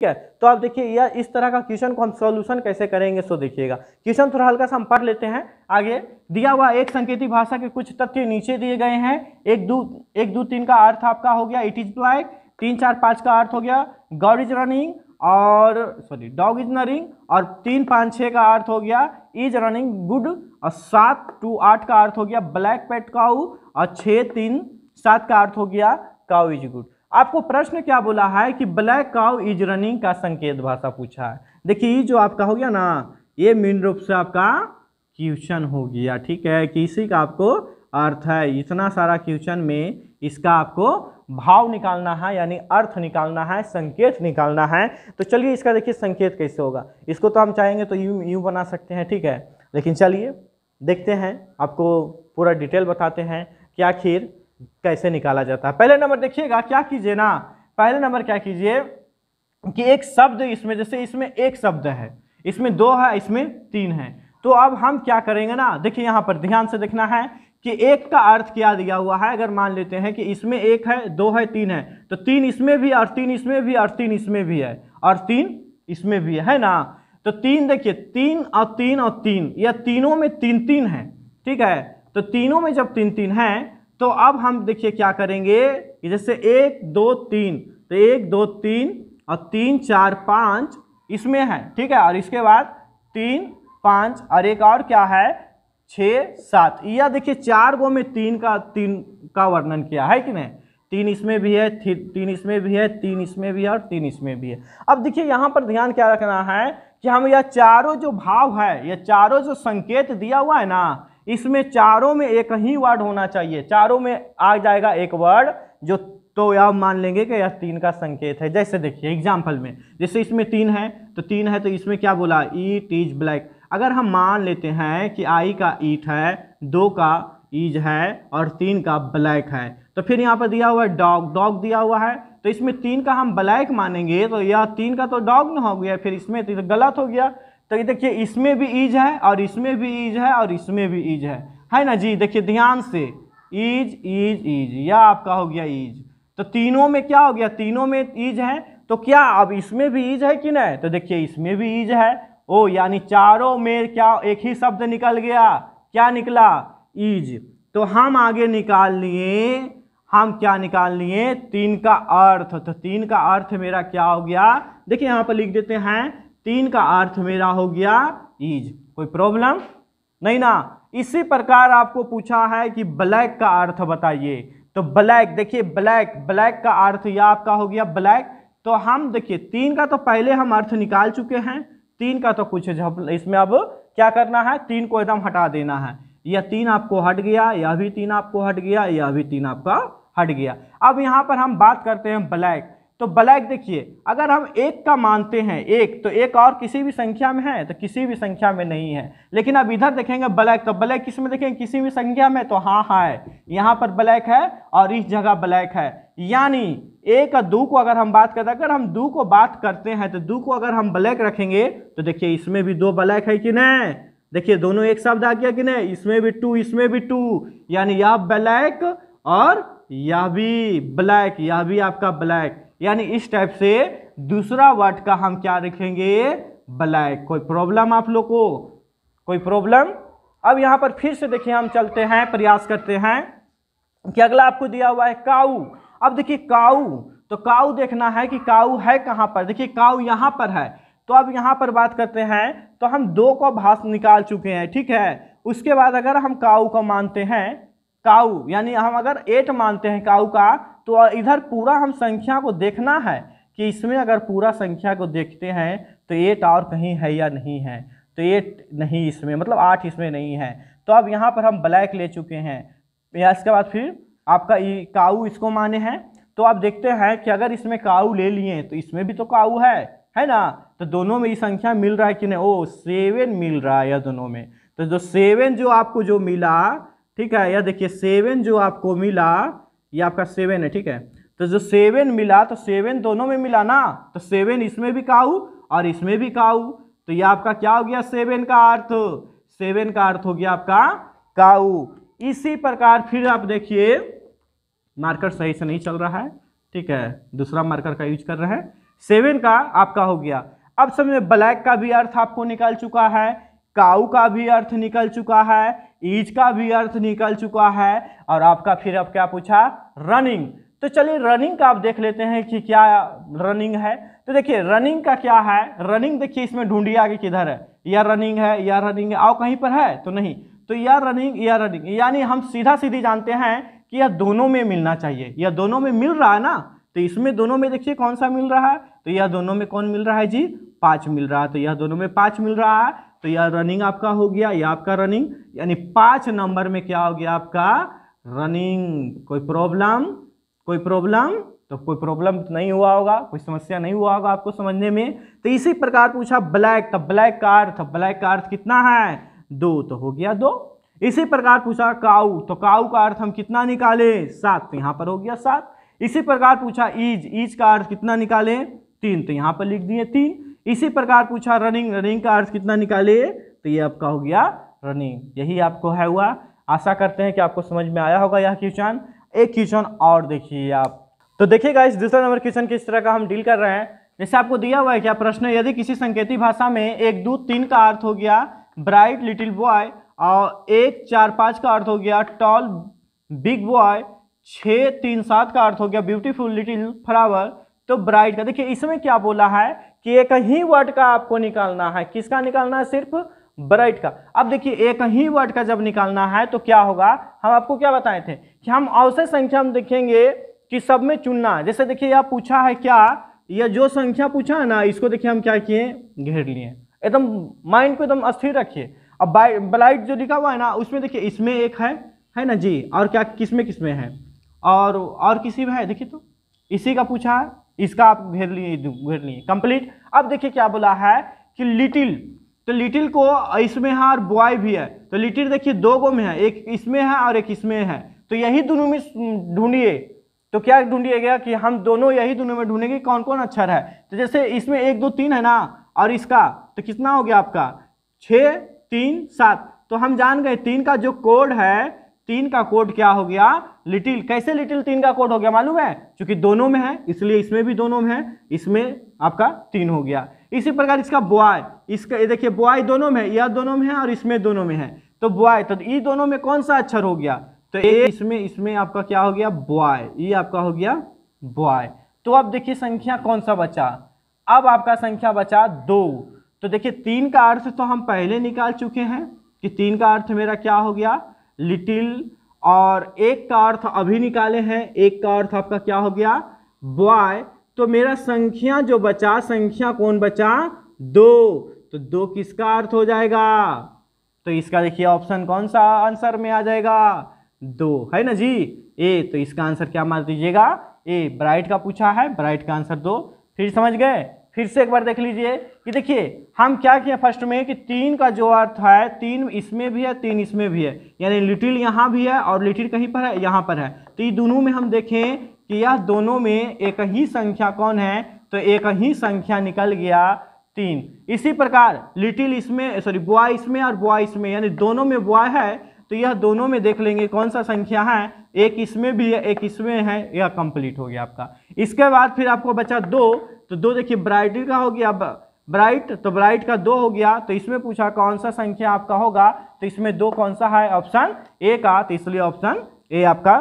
है। तो आप देखिए यह इस तरह का क्वेश्चन को हम सॉल्यूशन कैसे करेंगे सो देखिएगा। क्वेश्चन थोड़ा हल्का सा हम पढ़ लेते हैं। आगे दिया हुआ एक संकेती भाषा के कुछ तथ्य नीचे दिए गए हैं। 1 2 3 का अर्थ आपका हो गया इट इज ब्लैक, 3 4 5 का अर्थ हो गया गॉड इज रनिंग और डॉग इज रनिंग, और 3 5 6 का अर्थ हो गया इज रनिंग गुड, और 7 2 8 का अर्थ हो गया ब्लैक पेट काऊ, और 6 3 7 का अर्थ हो गया काऊ इज गुड। आपको प्रश्न क्या बोला है कि ब्लैक काउ इज रनिंग का संकेत भाषा पूछा है। देखिए ये जो आपका हो गया ना, ये मेन रूप से आपका क्वेश्चन हो गया, ठीक है, कि इसी का आपको अर्थ है। इतना सारा क्वेश्चन में इसका आपको भाव निकालना है, यानी अर्थ निकालना है, संकेत निकालना है। तो चलिए इसका देखिए संकेत कैसे होगा। इसको तो हम चाहेंगे तो यूं बना सकते हैं, ठीक है, लेकिन चलिए देखते हैं, आपको पूरा डिटेल बताते हैं कि आखिर कैसे निकाला जाता है। पहले नंबर देखिएगा, क्या कीजिए ना, पहले नंबर क्या कीजिए कि एक शब्द इसमें, जैसे इसमें एक शब्द है, इसमें 2 है, इसमें 3 है, तो अब हम क्या करेंगे ना, देखिए यहाँ पर ध्यान से देखना है कि एक का अर्थ क्या दिया हुआ है। अगर मान लेते हैं कि इसमें 1 है, 2 है, 3 है, तो 3 इसमें भी और 3 इसमें भी और 3 इसमें भी है और 3 इसमें भी है ना। तो 3 देखिए 3 और 3 और 3, यह तीनों में 3 3 है, ठीक है। तो तीनों में जब 3 3 है तो अब हम देखिए क्या करेंगे कि जैसे 1 2 3, तो 1 2 3 और 3 4 5 इसमें है, ठीक है, और इसके बाद 3 5 और एक और क्या है 6 7, यह देखिए 4 गो में 3 का वर्णन किया है कि नहीं। 3 इसमें भी है, 3 इसमें भी है, 3 इसमें भी है और 3 इसमें भी है। अब देखिए यहाँ पर ध्यान क्या रखना है कि हम यह चारों जो भाव है, यह चारों जो संकेत दिया हुआ है ना, इसमें चारों में एक ही वर्ड होना चाहिए। चारों में आ जाएगा एक वर्ड जो, तो आप मान लेंगे कि यह 3 का संकेत है। जैसे देखिए एग्जाम्पल में, जैसे इसमें 3 है तो 3 है, तो इसमें क्या बोला ईट इज ब्लैक। अगर हम मान लेते हैं कि आई का ईट है, 2 का इज है और 3 का ब्लैक है, तो फिर यहाँ पर दिया हुआ है डॉग, डॉग दिया हुआ है, तो इसमें 3 का हम ब्लैक मानेंगे तो यह 3 का तो डॉग न हो गया, फिर इसमें तो गलत हो गया। तो ये देखिए इसमें भी ईज है और इसमें भी ईज है और इसमें भी ईज है ना जी। देखिए ध्यान से ईज ईज ईज, यह आपका हो गया ईज। तो तीनों में क्या हो गया, तीनों में ईज है, तो क्या अब इसमें भी ईज है कि नहीं, तो देखिए इसमें भी ईज है। ओ यानी चारों में क्या एक ही शब्द निकल गया, क्या निकला ईज। तो हम आगे निकाल लिए, हम क्या निकाल लिए 3 का अर्थ। तो 3 का अर्थ मेरा क्या हो गया, देखिए यहाँ पर लिख देते हैं 3 का अर्थ मेरा हो गया इज। कोई प्रॉब्लम नहीं ना। इसी प्रकार आपको पूछा है कि ब्लैक का अर्थ बताइए, तो ब्लैक देखिए ब्लैक, ब्लैक का अर्थ यह आपका हो गया ब्लैक। तो हम देखिए 3 का तो पहले हम अर्थ निकाल चुके हैं, 3 का तो कुछ इसमें अब क्या करना है, 3 को एकदम हटा देना है। यह 3 आपको हट गया, यह भी 3 आपको हट गया, यह भी 3 आपका हट गया। अब यहाँ पर हम बात करते हैं ब्लैक। तो ब्लैक देखिए अगर हम 1 का मानते हैं, 1 तो 1 और किसी भी संख्या में है, तो किसी भी संख्या में नहीं है। लेकिन अब इधर देखेंगे ब्लैक, तो ब्लैक किस में देखेंगे, किसी भी संख्या में, तो हाँ है, यहाँ पर ब्लैक है और इस जगह ब्लैक है। यानी 1 और 2 को अगर हम बात करते हैं, अगर हम 2 को बात करते हैं तो 2 को अगर हम ब्लैक रखेंगे तो देखिए इसमें भी 2 ब्लैक है कि नहीं, देखिए दोनों एक शब्द आ गया कि नहीं, इसमें भी 2 इसमें भी 2, यानी यह ब्लैक और यह भी ब्लैक, यह भी आपका ब्लैक। यानी इस टाइप से दूसरा वर्ड का हम क्या रखेंगे ब्लैक। कोई प्रॉब्लम आप लोग को, कोई प्रॉब्लम। अब यहां पर फिर से देखिए हम चलते हैं, प्रयास करते हैं कि अगला आपको दिया हुआ है काऊ। अब देखिए काऊ, तो काऊ देखना है कि काऊ है कहां पर, देखिए काऊ यहां पर है। तो अब यहां पर बात करते हैं, तो हम 2 का भाष निकाल चुके हैं, ठीक है। उसके बाद अगर हम काऊ को मानते हैं, काऊ यानी हम अगर 8 मानते हैं काऊ का, तो इधर पूरा हम संख्या को देखना है कि इसमें अगर पूरा संख्या को देखते हैं तो 8 और कहीं है या नहीं है, तो 8 नहीं इसमें, मतलब 8 इसमें नहीं है। तो अब यहाँ पर हम ब्लैक ले चुके हैं, या इसके बाद फिर आपका काऊ इसको माने हैं। तो आप देखते हैं कि अगर इसमें काऊ ले लिए तो इसमें भी तो काऊ है ना। तो दोनों में ये संख्या मिल रहा है कि नहीं, ओ 7 मिल रहा है या दोनों में। तो जो 7 जो आपको जो मिला, ठीक है, यह देखिए 7 जो आपको मिला, ये आपका 7 है, ठीक है। तो जो 7 मिला, तो 7 दोनों में मिला ना, तो 7 इसमें भी काऊ और इसमें भी काऊ, तो ये आपका क्या हो गया 7 का अर्थ, 7 का अर्थ हो गया आपका काऊ। इसी प्रकार फिर आप देखिए, मार्कर सही से नहीं चल रहा है, ठीक है, दूसरा मार्कर का यूज कर रहे हैं। 7 का आपका हो गया। अब समझे ब्लैक का भी अर्थ आपको निकल चुका है, काऊ का भी अर्थ निकल चुका है, ईज का भी अर्थ निकल चुका है, और आपका फिर अब क्या पूछा, रनिंग। तो चलिए रनिंग का आप देख लेते हैं कि क्या रनिंग है। तो देखिए रनिंग का क्या है, रनिंग देखिए इसमें ढूंढिए आगे किधर है, या रनिंग है या रनिंग है, आओ कहीं पर है तो नहीं, तो या रनिंग या रनिंग, यानी हम सीधा सीधी जानते हैं कि यह दोनों में मिलना चाहिए, यह दोनों में मिल रहा है ना। तो इसमें दोनों में देखिए कौन सा मिल रहा है, तो यह दोनों में कौन मिल रहा है जी, 5 मिल रहा है, तो यह दोनों में 5 मिल रहा है, तो यह रनिंग आपका हो गया, यह आपका रनिंग, यानी 5 नंबर में क्या हो गया आपका रनिंग। कोई प्रॉब्लम, कोई प्रॉब्लम, तो कोई प्रॉब्लम नहीं हुआ होगा, कोई समस्या नहीं हुआ होगा आपको समझने में। तो इसी प्रकार पूछा ब्लैक, तो ब्लैक का अर्थ, ब्लैक का अर्थ कितना है, 2, तो हो गया 2। इसी प्रकार पूछा काऊ, तो काऊ का अर्थ हम कितना निकाले, 7, तो यहाँ पर हो गया 7। इसी प्रकार पूछा ईज, ईज का अर्थ कितना निकाले, 3, तो यहाँ पर लिख दिए 3। इसी प्रकार पूछा रनिंग, रनिंग का अर्थ कितना निकाले, तो ये आपका हो गया रनिंग। यही आपको है हुआ। आशा करते हैं कि आपको समझ में आया होगा यह क्वेश्चन। एक क्वेश्चन और देखिए आप, तो देखिएगा इस दूसरा नंबर क्वेश्चन किस तरह का हम डील कर रहे हैं। जैसे आपको दिया हुआ है क्या प्रश्न, यदि किसी संकेती भाषा में 1, 2, 3 का अर्थ हो गया ब्राइट लिटिल बॉय, और 1, 4, 5 का अर्थ हो गया टॉल बिग बॉय, 6, 3, 7 का अर्थ हो गया ब्यूटीफुल लिटिल फ्लावर, तो ब्राइट का देखिए इसमें क्या बोला है कि एक ही वर्ड का आपको निकालना है, किसका निकालना है, सिर्फ ब्राइट का। अब देखिए एक ही वर्ड का जब निकालना है तो क्या होगा, हम आपको क्या बताए थे कि हम औसत संख्या में देखेंगे कि सब में चुनना है। जैसे देखिए यह पूछा है क्या, यह जो संख्या पूछा है ना, इसको देखिए हम क्या किए, घेर लिए, एकदम माइंड को एकदम अस्थिर रखिए। अब ब्राइट जो लिखा हुआ है ना, उसमें देखिए इसमें एक है ना जी, और क्या किसमें किसमें है, और किसी में है, देखिए तो इसी का पूछा है, इसका आप घेर लिए कंप्लीट। अब देखिए क्या बोला है कि लिटिल, तो लिटिल को इसमें है और बॉय भी है, तो लिटिल देखिए 2 गो में है, एक इसमें है और एक इसमें है, तो यही दोनों में ढूंढिए। तो क्या ढूंढिएगा कि हम दोनों यही दोनों में ढूंढेंगे कौन कौन अक्षर है। तो जैसे इसमें 1, 2, 3 है ना, और इसका तो कितना हो गया आपका 6, 3, 7, तो हम जान गए 3 का जो कोड है, 3 का कोड क्या हो गया, लिटिल। कैसे लिटिल 3 का कोड हो गया मालूम है, क्योंकि दोनों में है इसलिए इसमें भी दोनों में है, इसमें आपका 3 हो गया। इसी प्रकार इसका बॉय, इसका ये देखिए बॉय दोनों में, यह दोनों में है और इसमें दोनों में है, तो बॉय, तो ये दोनों में कौन सा अक्षर हो गया, तो इसमें आपका क्या हो गया बॉय, ये आपका हो गया बॉय। तो अब देखिए संख्या कौन सा बचा, अब आपका संख्या बचा 2। तो देखिए 3 का अर्थ तो हम पहले निकाल चुके हैं कि 3 का अर्थ मेरा क्या हो गया लिटिल, और 1 का अर्थ अभी निकाले हैं, 1 का अर्थ आपका क्या हो गया बॉय। तो मेरा संख्या जो बचा, संख्या कौन बचा 2, तो 2 किसका अर्थ हो जाएगा, तो इसका देखिए ऑप्शन कौन सा आंसर में आ जाएगा, 2 है ना जी, ए। तो इसका आंसर क्या मार दीजिएगा, ए। ब्राइट का पूछा है, ब्राइट का आंसर 2। फिर समझ गए, फिर से एक बार देख लीजिए कि देखिए हम क्या किए फर्स्ट में कि 3 का जो अर्थ है, 3 इसमें भी है 3 इसमें भी है, यानी लिटिल यहाँ भी है और लिटिल कहीं पर है, यहाँ पर है, तो ये दोनों में हम देखें कि यह दोनों में एक ही संख्या कौन है, तो एक ही संख्या निकल गया 3। इसी प्रकार लिटिल इसमें, सॉरी बॉय इसमें और बॉय इसमें, यानी दोनों में बॉय है, तो यह दोनों में देख लेंगे कौन सा संख्या है, एक इसमें भी है एक इसमें है, यह कंप्लीट हो गया आपका। इसके बाद फिर आपको बचा 2, तो 2 देखिए ब्राइट का हो गया ब्राइट, तो ब्राइट का 2 हो गया, तो इसमें पूछा कौन सा संख्या आपका होगा, तो इसमें 2 कौन सा है, ऑप्शन ए का, तो इसलिए ऑप्शन ए आपका